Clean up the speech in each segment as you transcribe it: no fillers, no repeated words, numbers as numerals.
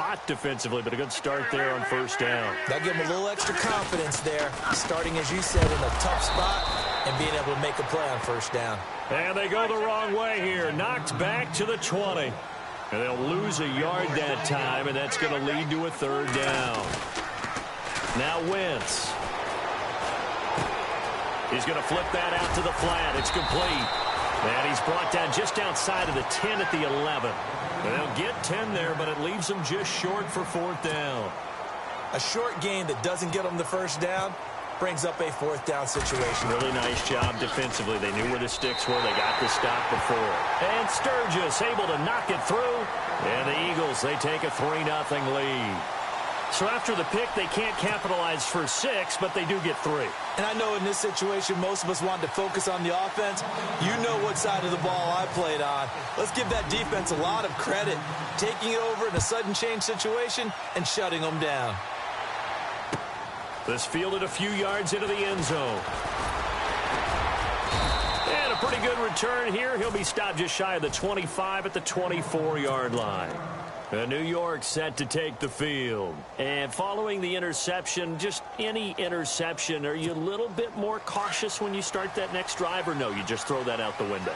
lot defensively, but a good start there on first down. That'll give him a little extra confidence there, starting, as you said, in a tough spot and being able to make a play on first down. And they go the wrong way here. Knocked back to the 20. And they'll lose a yard that time, and that's going to lead to a third down. Now Wentz. He's going to flip that out to the flat. It's complete. And he's brought down just outside of the 10 at the 11. And they'll get 10 there, but it leaves them just short for fourth down. A short gain that doesn't get them the first down brings up a fourth down situation. Really nice job defensively. They knew where the sticks were. They got the stop before. And Sturgis able to knock it through. And the Eagles, they take a 3-0 lead. So after the pick, they can't capitalize for 6, but they do get 3. And I know in this situation, most of us wanted to focus on the offense. You know what side of the ball I played on. Let's give that defense a lot of credit, taking it over in a sudden change situation and shutting them down. This fielded a few yards into the end zone. And a pretty good return here. He'll be stopped just shy of the 25 at the 24-yard line. New York set to take the field. And following the interception, just any interception, are you a little bit more cautious when you start that next drive, or no, you just throw that out the window?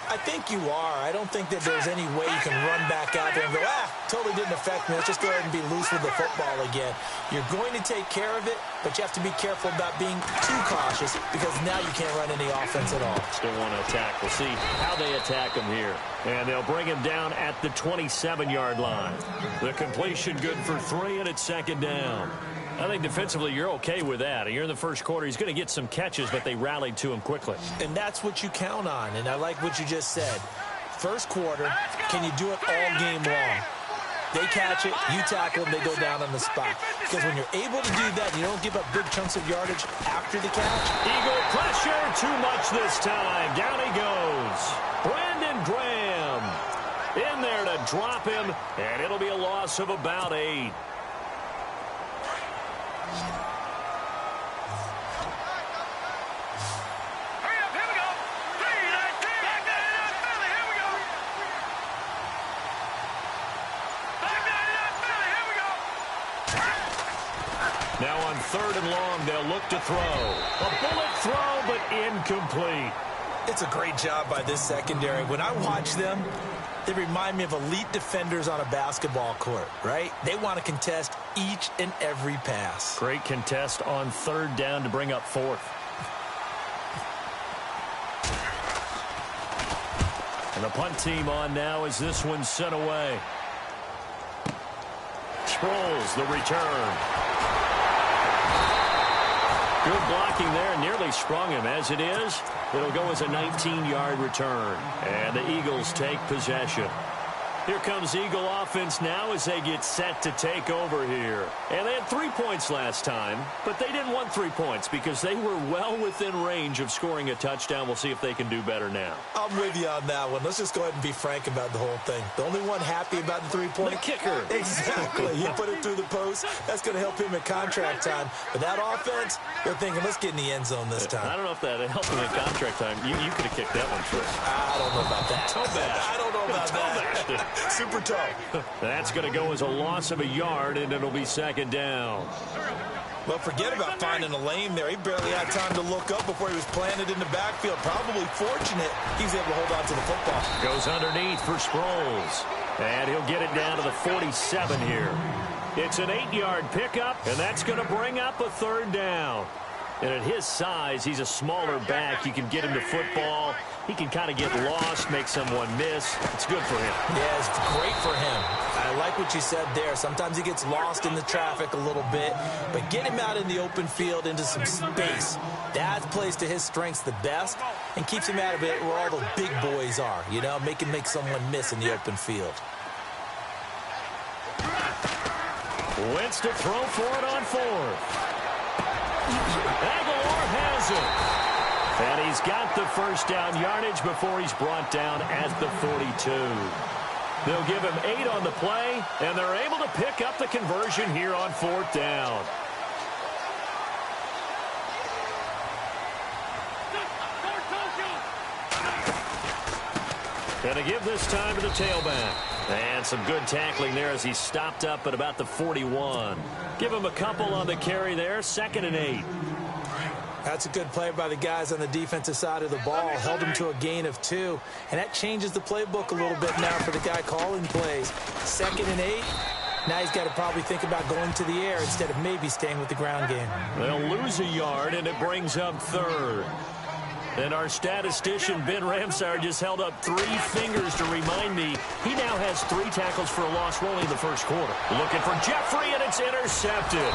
I think you are. I don't think that there's any way you can run back out there and go, totally didn't affect me. Let's just go ahead and be loose with the football again. You're going to take care of it, but you have to be careful about being too cautious because now you can't run any offense at all. Still want to attack. We'll see how they attack him here. And they'll bring him down at the 27-yard line. The completion good for 3, and it's second down. I think defensively you're okay with that. You're in the first quarter. He's going to get some catches, but they rallied to him quickly. And that's what you count on, and I like what you just said. First quarter, can you do it all game long? They catch it, you tackle them, they go down on the spot. Because when you're able to do that, you don't give up big chunks of yardage after the catch. Eagle pressure, too much this time. Down he goes. Brandon Graham in there to drop him, and it'll be a loss of about 8. Now on 3rd and long, they'll look to throw. A bullet throw, but incomplete. It's a great job by this secondary. When I watch them, they remind me of elite defenders on a basketball court, right? They want to contest each and every pass. Great contest on 3rd down to bring up 4th. And the punt team on now as this one's sent away. Sproles, the return. Good blocking there, nearly sprung him. As it is, it'll go as a 19-yard return. And the Eagles take possession. Here comes Eagle offense now as they get set to take over here. And they had 3 points last time, but they didn't want 3 points because they were well within range of scoring a touchdown. We'll see if they can do better now. I'm with you on that one. Let's just go ahead and be frank about the whole thing. The only one happy about the 3-point? The kicker. Exactly. He put it through the post. That's going to help him in contract time. But that offense, they're thinking, let's get in the end zone this time. I don't know if that helped him in contract time. You could have kicked that one through. I don't know about that. Toe bash. I don't know about that. Super toe. That's going to go as a loss of a yard, and it'll be second down. Well, forget about finding a lane there. He barely had time to look up before he was planted in the backfield. Probably fortunate he was able to hold on to the football. Goes underneath for Sproles. And he'll get it down to the 47 here. It's an 8-yard pickup, and that's going to bring up a 3rd down. And at his size, he's a smaller back. You can get him to football. He can kind of get lost, make someone miss. It's good for him. Yeah, it's great for him. I like what you said there. Sometimes he gets lost in the traffic a little bit, but get him out in the open field into some space. That plays to his strengths the best and keeps him out of it where all the big boys are, you know, make someone miss in the open field. Wentz to throw for it on 4th. Aguilar has it. And he's got the first down yardage before he's brought down at the 42. They'll give him 8 on the play, and they're able to pick up the conversion here on 4th down. Going to give this time to the tailback. And some good tackling there as he stopped up at about the 41. Give him a couple on the carry there. 2nd and 8. That's a good play by the guys on the defensive side of the ball. Held him to a gain of 2. And that changes the playbook a little bit now for the guy calling plays. 2nd and 8. Now he's got to probably think about going to the air instead of maybe staying with the ground game. They'll lose a yard, and it brings up 3rd. And our statistician, Ben Ramsar, just held up 3 fingers to remind me he now has 3 tackles for a loss only in the first quarter. Looking for Jeffrey, and it's intercepted.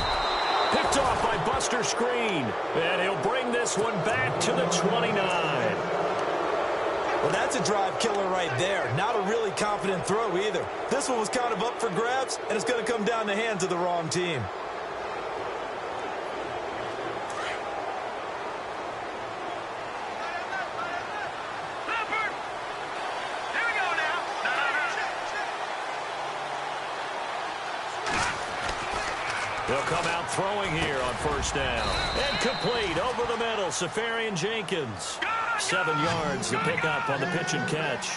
Picked off by Buster Screen. And he'll bring this one back to the 29. Well, that's a drive killer right there. Not a really confident throw either. This one was kind of up for grabs, and it's going to come down the hands of the wrong team. He'll come out throwing here on 1st down. And complete over the middle. Safarian Jenkins. 7 yards to pick up on the pitch and catch.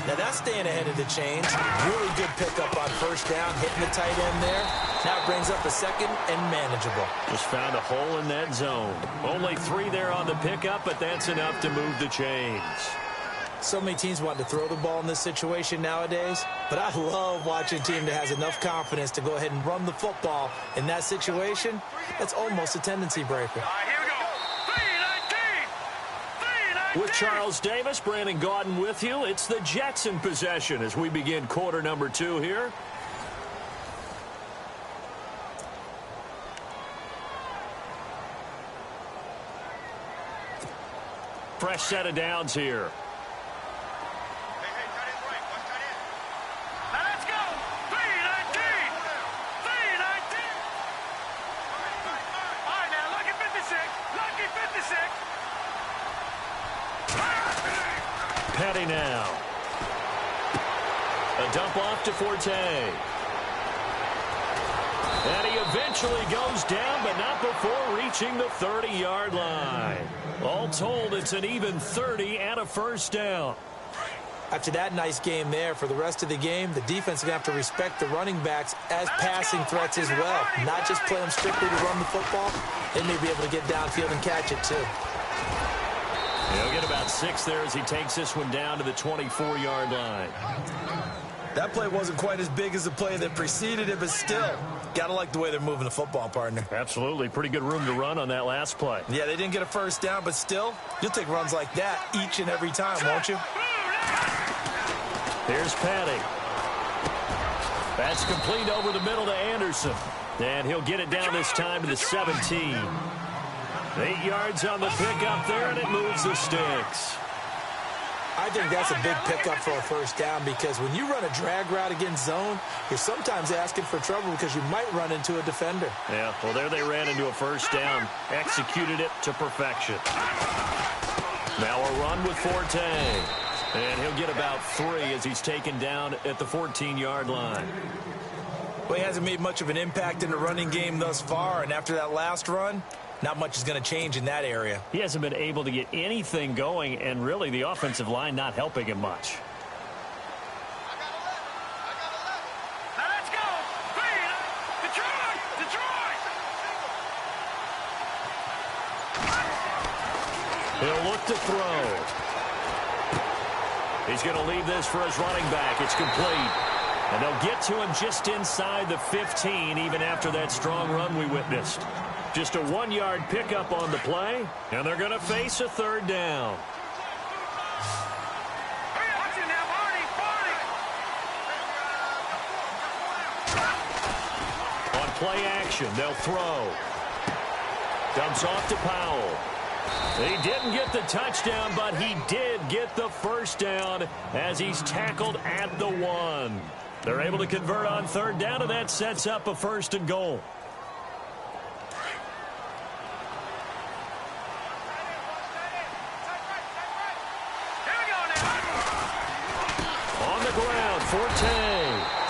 Now that's staying ahead of the chains. Really good pickup on 1st down, hitting the tight end there. Now it brings up a 2nd and manageable. Just found a hole in that zone. Only 3 there on the pickup, but that's enough to move the chains. So many teams want to throw the ball in this situation nowadays, but I love watching a team that has enough confidence to go ahead and run the football. In that situation, that's almost a tendency breaker. Here we go. 3-19. With Charles Davis, Brandon Gaudin with you. It's the Jets in possession as we begin quarter number 2 here. Fresh set of downs here. Petty now. A dump off to Forte. And he eventually goes down, but not before reaching the 30-yard line. All told, it's an even 30 and a 1st down. After that nice game there, for the rest of the game, the defense is going to have to respect the running backs as passing threats as well. Not just play them strictly to run the football. They may be able to get downfield and catch it, too. He'll get about 6 there as he takes this one down to the 24-yard line. That play wasn't quite as big as the play that preceded it, but still, got to like the way they're moving the football, partner. Absolutely. Pretty good room to run on that last play. Yeah, they didn't get a 1st down, but still, you'll take runs like that each and every time, won't you? Here's Petty. That's complete over the middle to Anderson. And he'll get it down this time to the 17. 8 yards on the pickup there, and it moves the sticks. I think that's a big pickup for a 1st down because when you run a drag route against zone, you're sometimes asking for trouble because you might run into a defender. Yeah, well, there they ran into a 1st down. Executed it to perfection. Now a run with Forte. And he'll get about 3 as he's taken down at the 14-yard line. Well, he hasn't made much of an impact in the running game thus far, and after that last run, not much is going to change in that area. He hasn't been able to get anything going, and really the offensive line not helping him much. Now let's go. Detroit. He'll look to throw. He's going to leave this for his running back. It's complete. And they'll get to him just inside the 15, even after that strong run we witnessed. Just a 1-yard pickup on the play, and they're going to face a 3rd down. On play action, they'll throw. Dumps off to Powell. He didn't get the touchdown, but he did get the 1st down as he's tackled at the 1. They're able to convert on 3rd down, and that sets up a 1st and goal. On the ground, Forte.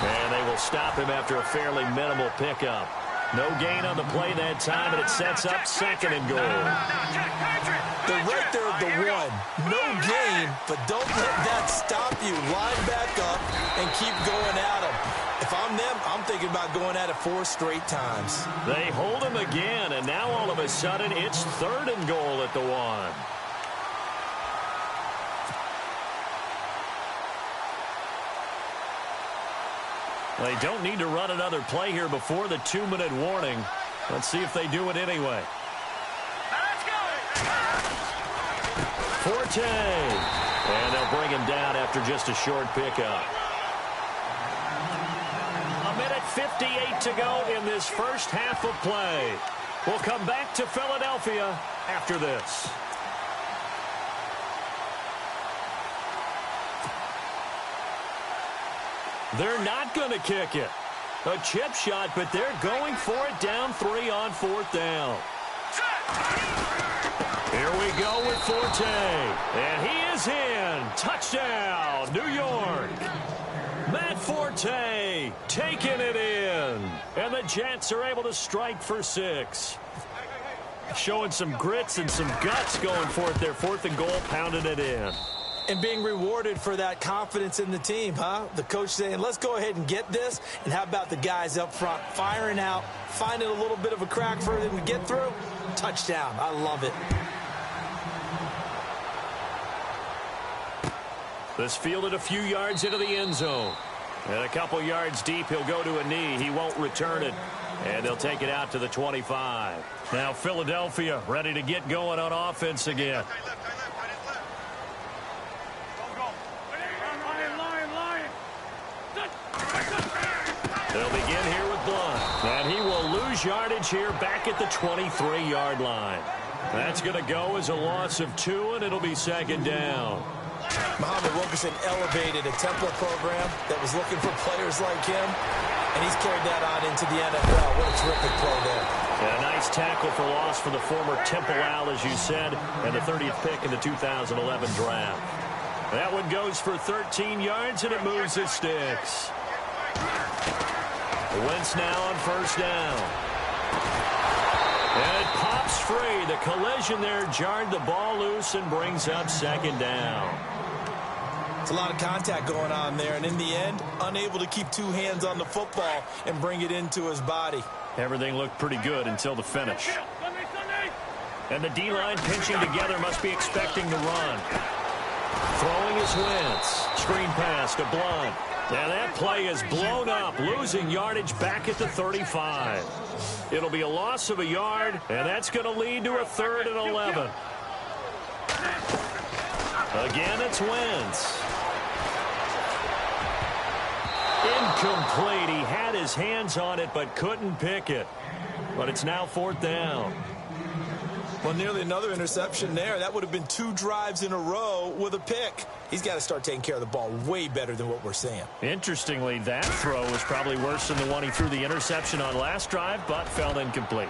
And they will stop him after a fairly minimal pickup. No gain on the play that time, and it sets up 2nd and goal. They're right there at the one. No gain, but don't let that stop you. Line back up and keep going at them. If I'm them, I'm thinking about going at it 4 straight times. They hold him again, and now all of a sudden it's 3rd and goal at the 1. They don't need to run another play here before the 2-minute warning. Let's see if they do it anyway. Let's go. Forte. And they'll bring him down after just a short pickup. 1:58 to go in this first half of play. We'll come back to Philadelphia after this. They're not going to kick it. A chip shot, but they're going for it down 3 on 4th down. Here we go with Forte. And he is in. Touchdown, New York. Matt Forte taking it in. And the Jets are able to strike for 6. Showing some grits and some guts going for it there. 4th and goal, pounding it in. And being rewarded for that confidence in the team, huh? The coach saying, let's go ahead and get this. And how about the guys up front firing out, finding a little bit of a crack for them to get through? Touchdown. I love it. This fielded a few yards into the end zone. And a couple yards deep, he'll go to a knee. He won't return it. And they'll take it out to the 25. Now Philadelphia ready to get going on offense again. They'll begin here with Blunt. And he will lose yardage here back at the 23-yard line. That's going to go as a loss of 2, and it'll be 2nd down. Muhammad Wilkerson elevated a Temple program that was looking for players like him, and he's carried that on into the NFL. What a terrific play there. And a nice tackle for loss for the former Temple Owl, as you said, and the 30th pick in the 2011 draft. That one goes for 13 yards, and it moves the sticks. Wentz now on 1st down. And it pops free. The collision there jarred the ball loose and brings up 2nd down. It's a lot of contact going on there, and in the end, unable to keep 2 hands on the football and bring it into his body. Everything looked pretty good until the finish. And the D-line pinching together, must be expecting the run. Throwing is Wentz. Screen pass to Blunt. And that play is blown up, losing yardage back at the 35. It'll be a loss of a yard, and that's going to lead to a 3rd and 11. Again, it's Wentz. Incomplete. He had his hands on it, but couldn't pick it. But it's now 4th down. Well, nearly another interception there. That would have been 2 drives in a row with a pick. He's got to start taking care of the ball way better than what we're seeing. Interestingly, that throw was probably worse than the one he threw the interception on last drive, but fell incomplete.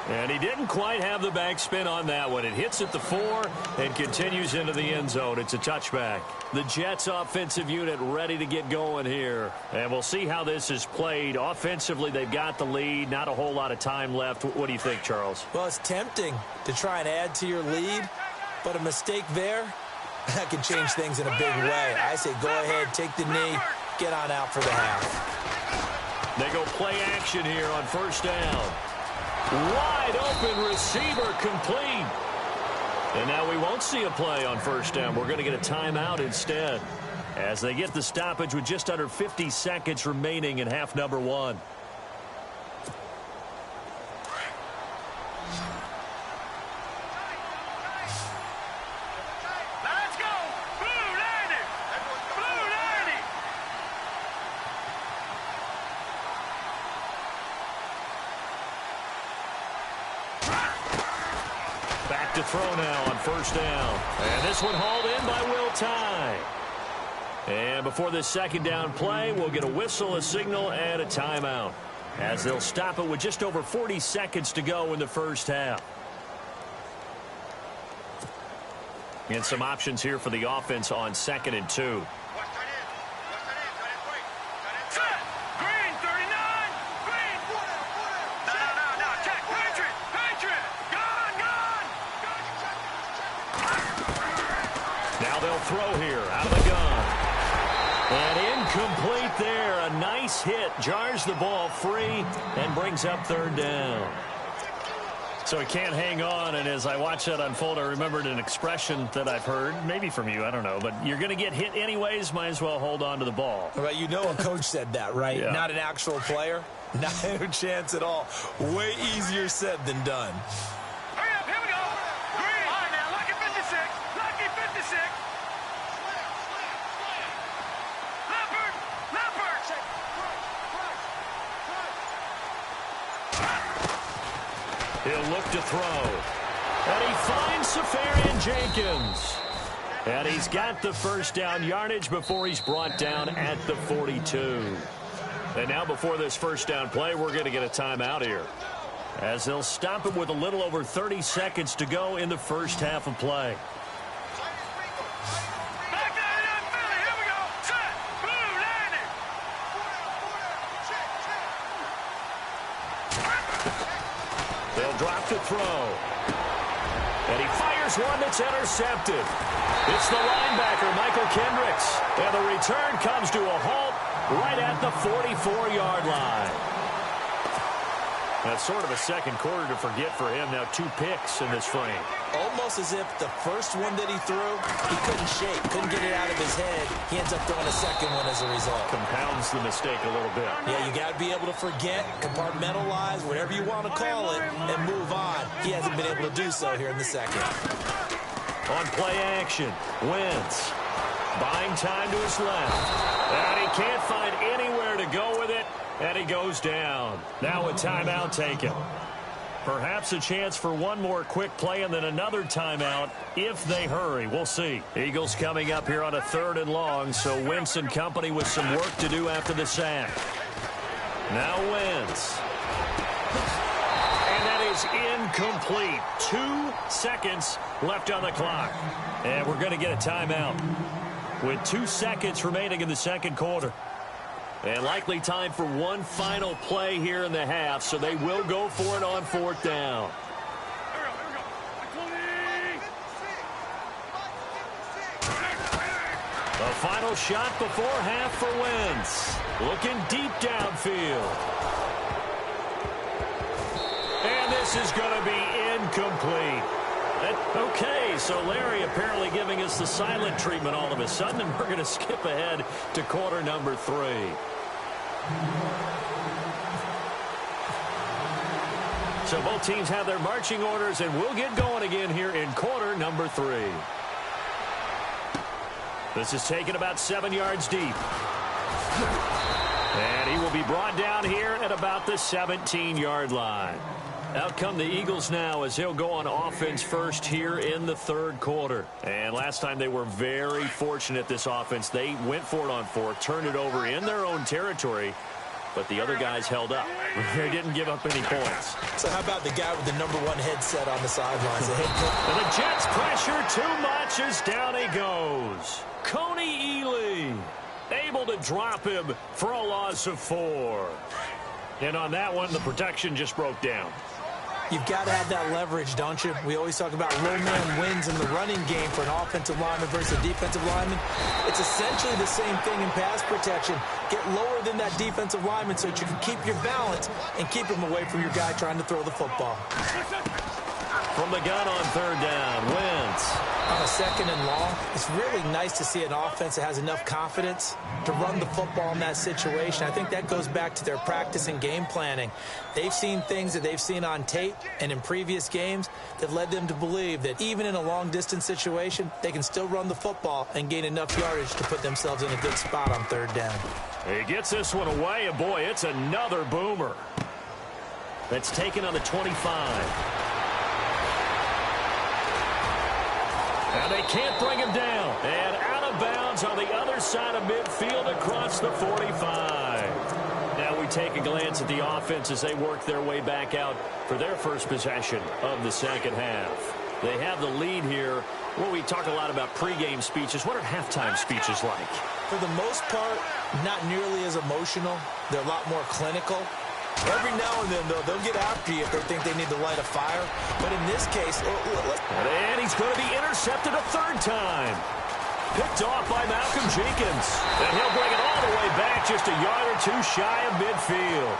And he didn't quite have the backspin on that one. It hits at the 4 and continues into the end zone. It's a touchback. The Jets offensive unit ready to get going here. And we'll see how this is played. Offensively, they've got the lead. Not a whole lot of time left. What do you think, Charles? Well, it's tempting to try and add to your lead, but a mistake there, that can change things in a big way. I say go ahead, take the knee, get on out for the half. They go play action here on 1st down. Wide open receiver complete. And now we won't see a play on 1st down. We're going to get a timeout instead as they get the stoppage with just under 50 seconds remaining in half number 1. Let's go. Blue 90. Blue 90. Back to throw now on 1st down. And this one hauled in by Will Tye. And before this 2nd down play, we'll get a whistle, a signal, and a timeout, as they'll stop it with just over 40 seconds to go in the first half. And some options here for the offense on 2nd and 2. Green 39. Green. No. throw here out of the gun. And incomplete there. A nice hit. Jars the ball free and brings up third down. So he can't hang on, and as I watch that unfold, I remembered an expression that I've heard, maybe from you, I don't know, but you're going to get hit anyways, might as well hold on to the ball. Well, you know a coach said that, right? Yeah. Not an actual player? Not a chance at all. Way easier said than done. Hurry up, here we go. Green. All right, now, lucky 56. Lucky 56. Leopard. Leopard. He'll look to throw. And he finds Safarian Jenkins. And he's got the first down yardage before he's brought down at the 42. And now before this first down play, we're going to get a timeout here, as they'll stop it with a little over 30 seconds to go in the first half of play. Back down here in Philly. Here we go. Set. Blue, landing. They'll drop to throw. And he fires one that's intercepted. It's the linebacker, Michael Kendricks. And the return comes to a halt right at the 44-yard line. That's sort of a second quarter to forget for him. Now 2 picks in this frame. Almost as if the first one that he threw, he couldn't shake, couldn't get it out of his head. He ends up throwing a second one as a result. Compounds the mistake a little bit. Yeah, you got to be able to forget, compartmentalize, whatever you want to call it, and move on. He hasn't been able to do so here in the second. On play action, Wentz buying time to his left. And he can't find anywhere to go with it, and he goes down. Now a timeout taken. Perhaps a chance for one more quick play and then another timeout if they hurry. We'll see. Eagles coming up here on a 3rd and long, so Wentz and company with some work to do after the sack. Now Wentz. And that is incomplete. 2 seconds left on the clock. And we're going to get a timeout with 2 seconds remaining in the second quarter. And likely time for one final play here in the half, so they will go for it on 4th down. The final shot before half for Wentz. Looking deep downfield. And this is going to be incomplete. Okay, so Larry apparently giving us the silent treatment all of a sudden, and we're going to skip ahead to quarter number 3. So both teams have their marching orders, and we'll get going again here in quarter number 3. This is taken about 7 yards deep. And he will be brought down here at about the 17-yard line. Out come the Eagles now as he'll go on offense first here in the 3rd quarter. And last time they were very fortunate, this offense. They went for it on 4th, turned it over in their own territory, but the other guys held up. They didn't give up any points. So how about the guy with the #1 headset on the sidelines? And the Jets pressure too much as down he goes. Coney Ely able to drop him for a loss of 4. And on that one, the protection just broke down. You've got to have that leverage, don't you? We always talk about low man wins in the running game for an offensive lineman versus a defensive lineman. It's essentially the same thing in pass protection. Get lower than that defensive lineman so that you can keep your balance and keep him away from your guy trying to throw the football. From the gun on 3rd down, Wentz. On a 2nd and long, it's really nice to see an offense that has enough confidence to run the football in that situation. I think that goes back to their practice and game planning. They've seen things that they've seen on tape and in previous games that led them to believe that even in a long-distance situation, they can still run the football and gain enough yardage to put themselves in a good spot on 3rd down. He gets this one away, and boy, it's another boomer. That's taken on the 25. And they can't bring him down. And out of bounds on the other side of midfield across the 45. Now we take a glance at the offense as they work their way back out for their first possession of the second half. They have the lead here. Well, we talk a lot about pregame speeches. What are halftime speeches like? For the most part, not nearly as emotional. They're a lot more clinical. Every now and then, though, they'll get after you if they think they need to light a fire. But in this case, and he's going to be intercepted a 3rd time. Picked off by Malcolm Jenkins. And he'll bring it all the way back just a yard or two shy of midfield.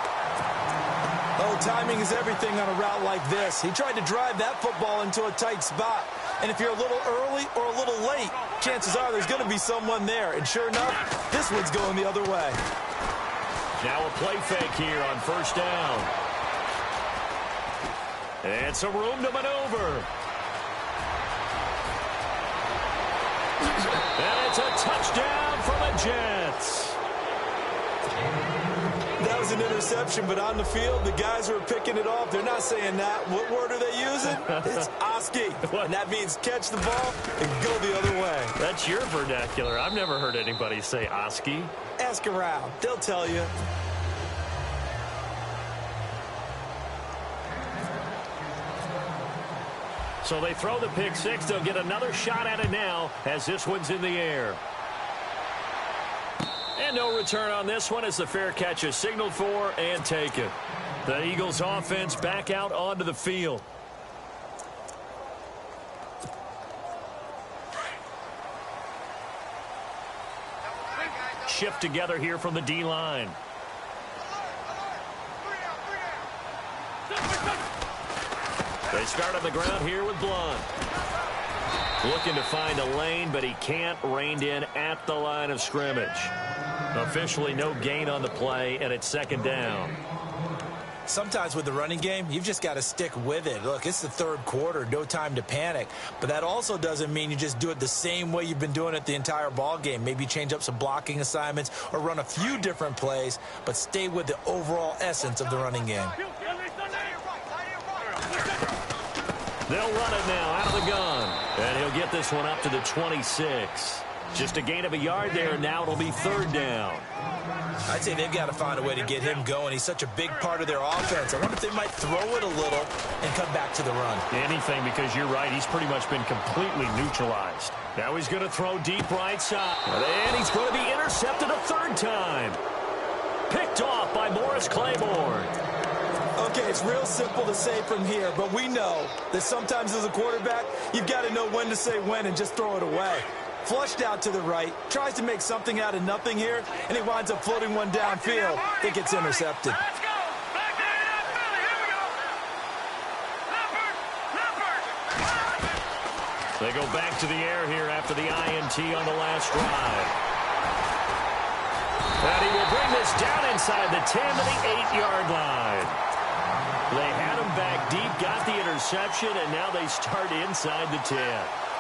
Oh, timing is everything on a route like this. He tried to drive that football into a tight spot. And if you're a little early or a little late, chances are there's going to be someone there. And sure enough, this one's going the other way. Now a play fake here on first down. And some room to maneuver. And it's a touchdown for the Jets. That was an interception, but on the field, the guys who are picking it off, they're not saying that. What word are they using? It's Oski. And that means catch the ball and go the other way. That's your vernacular. I've never heard anybody say Oski. Ask around. They'll tell you. So they throw the pick six. They'll get another shot at it now as this one's in the air. And no return on this one as the fair catch is signaled for and taken. The Eagles offense back out onto the field. Shift together here from the D-line. They start on the ground here with Blunt. Looking to find a lane, but he can't. Reined in at the line of scrimmage. Officially no gain on the play, and it's second down. Sometimes with the running game, you've just got to stick with it. Look, it's the third quarter, no time to panic. But that also doesn't mean you just do it the same way you've been doing it the entire ball game. Maybe change up some blocking assignments or run a few different plays, but stay with the overall essence of the running game. They'll run it now out of the gun. And he'll get this one up to the 26. Just a gain of a yard there, and now it'll be third down. I'd say they've got to find a way to get him going. He's such a big part of their offense. I wonder if they might throw it a little and come back to the run. Anything, because you're right. He's pretty much been completely neutralized. Now he's going to throw deep right side. And he's going to be intercepted a third time. Picked off by Morris Claiborne. Okay, it's real simple to say from here, but we know that sometimes as a quarterback, you've got to know when to say when and just throw it away. Flushed out to the right, tries to make something out of nothing here, and he winds up floating one downfield that gets intercepted. Let's go. Back there in that Philly. Here we go. Leopard. They go back to the air here after the INT on the last drive. And he will bring this down inside the 10 to the 8-yard line. They had him back deep, got the interception, and now they start inside the 10.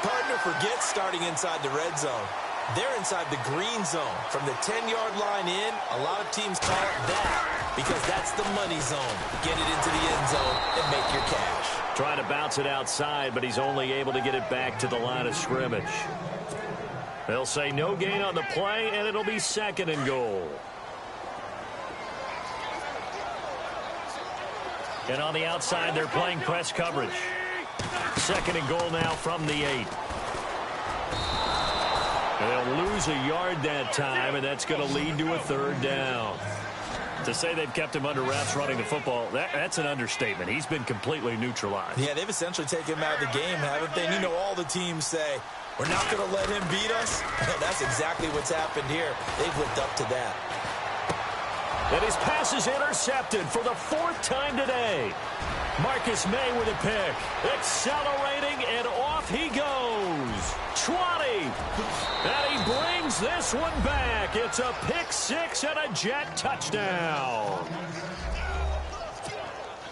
Partner forgets starting inside the red zone. They're inside the green zone. From the 10-yard line in, a lot of teams call it that because that's the money zone. Get it into the end zone and make your cash. Trying to bounce it outside, but he's only able to get it back to the line of scrimmage. They'll say no gain on the play, and it'll be second and goal. And on the outside, they're playing press coverage. Second and goal now from the 8. They'll lose a yard that time, and that's going to lead to a third down. To say they've kept him under wraps running the football, that's an understatement. He's been completely neutralized. Yeah, they've essentially taken him out of the game, haven't they? And you know all the teams say, we're not going to let him beat us. That's exactly what's happened here. They've lived up to that. And his pass is intercepted for the 4th time today. Marcus May with a pick. Accelerating, and off he goes. 20. And he brings this one back. It's a pick six and a Jet touchdown.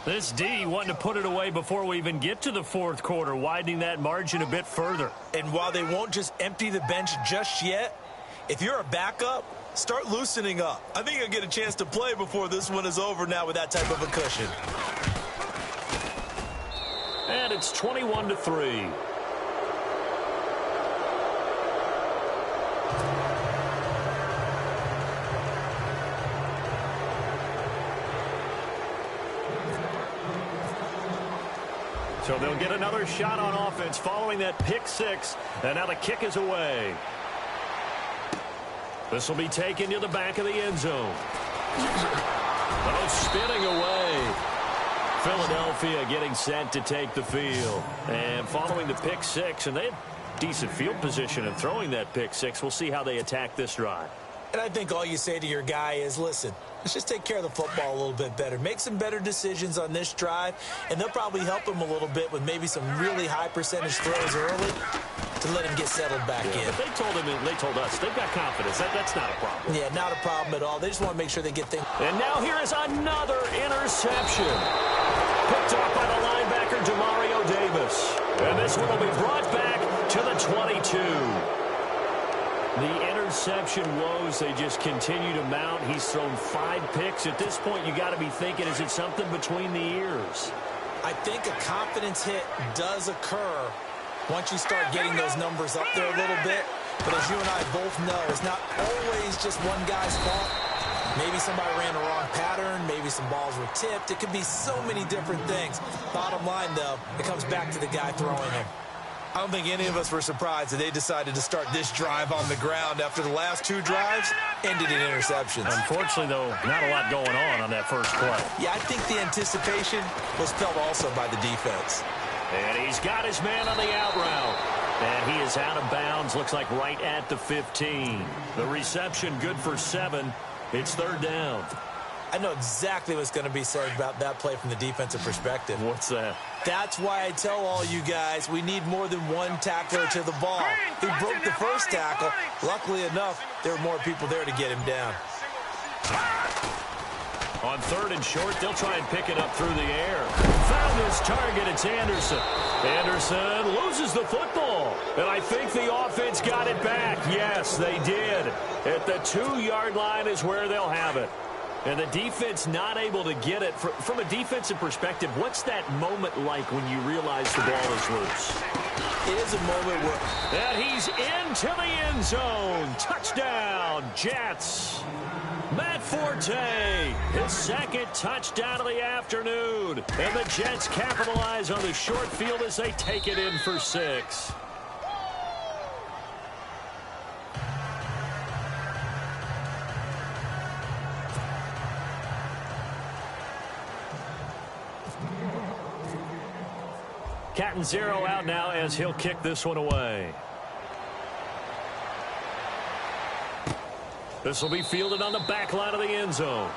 This D wanted to put it away before we even get to the 4th quarter, widening that margin a bit further. And while they won't just empty the bench just yet, if you're a backup, start loosening up. I think you'll get a chance to play before this one is over now with that type of a cushion. And it's 21-3. So they'll get another shot on offense following that pick six. And now the kick is away. This will be taken to the back of the end zone. Oh, spinning away. Philadelphia getting set to take the field. And following the pick six, and decent field position and throwing that pick six. We'll see how they attack this drive. And I think all you say to your guy is, listen, let's just take care of the football a little bit better. Make some better decisions on this drive, and they'll probably help him a little bit with maybe some really high percentage throws early to let him get settled back in. But they told us they've got confidence. That's not a problem. Yeah, not a problem at all. They just want to make sure they get things. And now here is another interception. Picked off by the linebacker, Demario Davis. And this one will be brought back to the 22. The interception woes, they just continue to mount. He's thrown 5 picks. At this point, you got to be thinking, is it something between the ears? I think a confidence hit does occur once you start getting those numbers up there a little bit. But as you and I both know, it's not always just one guy's fault. Maybe somebody ran the wrong pattern. Maybe some balls were tipped. It could be so many different things. Bottom line, though, it comes back to the guy throwing them. I don't think any of us were surprised that they decided to start this drive on the ground after the last 2 drives ended in interceptions. Unfortunately, though, not a lot going on that first play. Yeah, I think the anticipation was felt also by the defense. And he's got his man on the out route. And he is out of bounds, looks like right at the 15. The reception good for 7. It's 3rd down. I know exactly what's going to be said about that play from the defensive perspective. What's that? That's why I tell all you guys we need more than one tackler to the ball. He broke the first tackle. Luckily enough, there were more people there to get him down. On 3rd and short, they'll try and pick it up through the air. Found his target. It's Anderson. Anderson loses the football. And I think the offense got it back. Yes, they did. At the 2-yard line is where they'll have it. And the defense not able to get it. From a defensive perspective, what's that moment like when you realize the ball is loose? It is a moment where... And he's into the end zone. Touchdown, Jets. Matt Forte, his 2nd touchdown of the afternoon. And the Jets capitalize on the short field as they take it in for 6. Cat 0 out now as he'll kick this one away. This will be fielded on the back line of the end zone.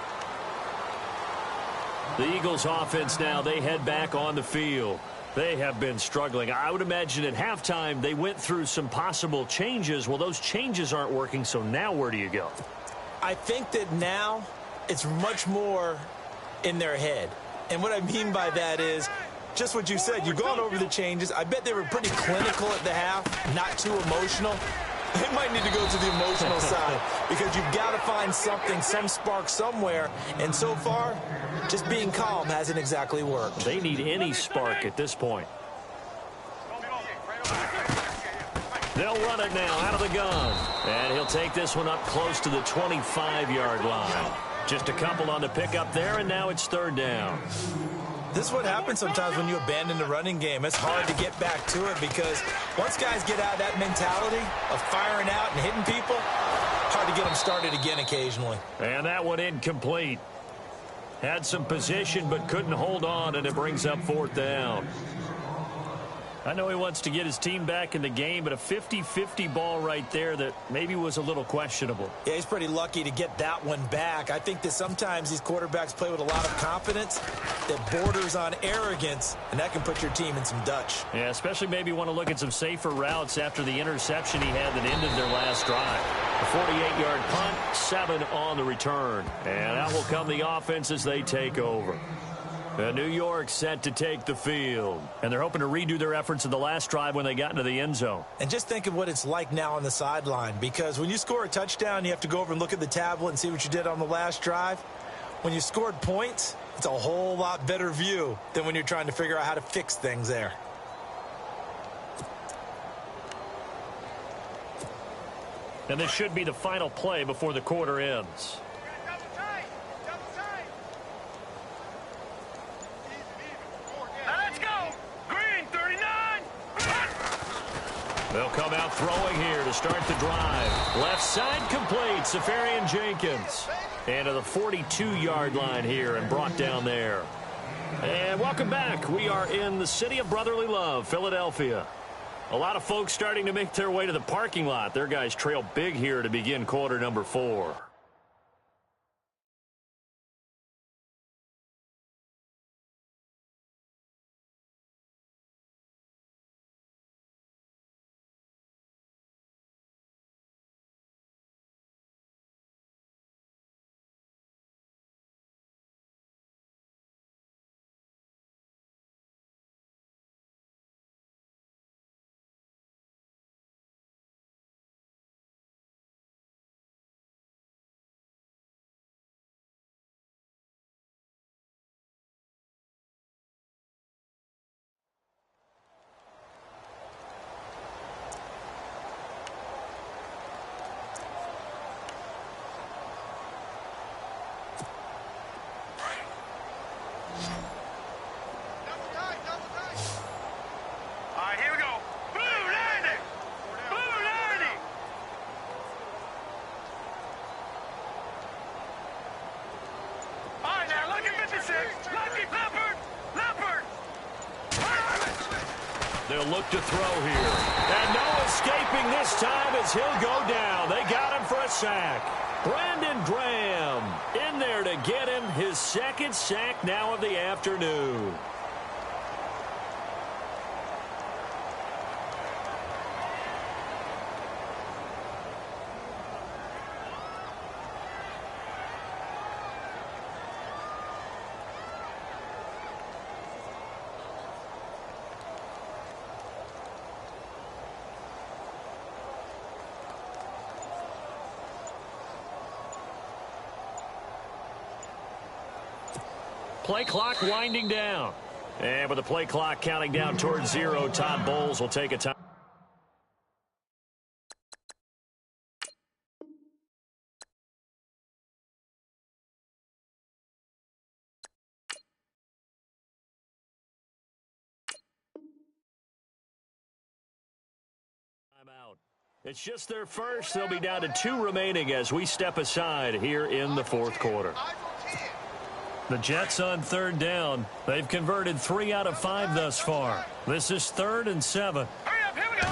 The Eagles offense now, they head back on the field. They have been struggling. I would imagine at halftime they went through some possible changes. Well, those changes aren't working, so now where do you go? I think that now it's much more in their head. And what I mean by that is just what you said. You've gone over the changes. I bet they were pretty clinical at the half, not too emotional. They might need to go to the emotional side because you've got to find something, some spark somewhere. And so far, just being calm hasn't exactly worked. They need any spark at this point. They'll run it now out of the gun. And he'll take this one up close to the 25-yard line. Just a couple on the pickup there, and now it's 3rd down. This is what happens sometimes when you abandon the running game. It's hard to get back to it because once guys get out of that mentality of firing out and hitting people, hard to get them started again occasionally. And that one incomplete. Had some position but couldn't hold on, and it brings up 4th down. I know he wants to get his team back in the game, but a 50-50 ball right there that maybe was a little questionable. Yeah, he's pretty lucky to get that one back. I think that sometimes these quarterbacks play with a lot of confidence that borders on arrogance, and that can put your team in some Dutch. Yeah, especially maybe want to look at some safer routes after the interception he had that ended their last drive. A 48-yard punt, 7 on the return. And out will come the offense as they take over. New York set to take the field. And they're hoping to redo their efforts in the last drive when they got into the end zone. And just think of what it's like now on the sideline. Because when you score a touchdown, you have to go over and look at the tablet and see what you did on the last drive. When you scored points, it's a whole lot better view than when you're trying to figure out how to fix things there. And this should be the final play before the quarter ends. They'll come out throwing here to start the drive. Left side complete, Safarian Jenkins. And to the 42-yard line here and brought down there. And welcome back. We are in the city of brotherly love, Philadelphia. A lot of folks starting to make their way to the parking lot. Their guys trail big here to begin quarter number 4. They'll look to throw here. And no escaping this time as he'll go down. They got him for a sack. Brandon Graham in there to get him his second sack now of the afternoon. Play clock winding down. And with the play clock counting down towards 0, Todd Bowles will take a time. Timeout. It's just their first. They'll be down to 2 remaining as we step aside here in the fourth quarter. The Jets on third down. They've converted 3 out of 5 thus far. This is 3rd and 7. Hurry up, here we go.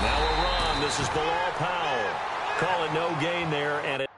Now a run. This is Bilal Powell. Call it no gain there, and it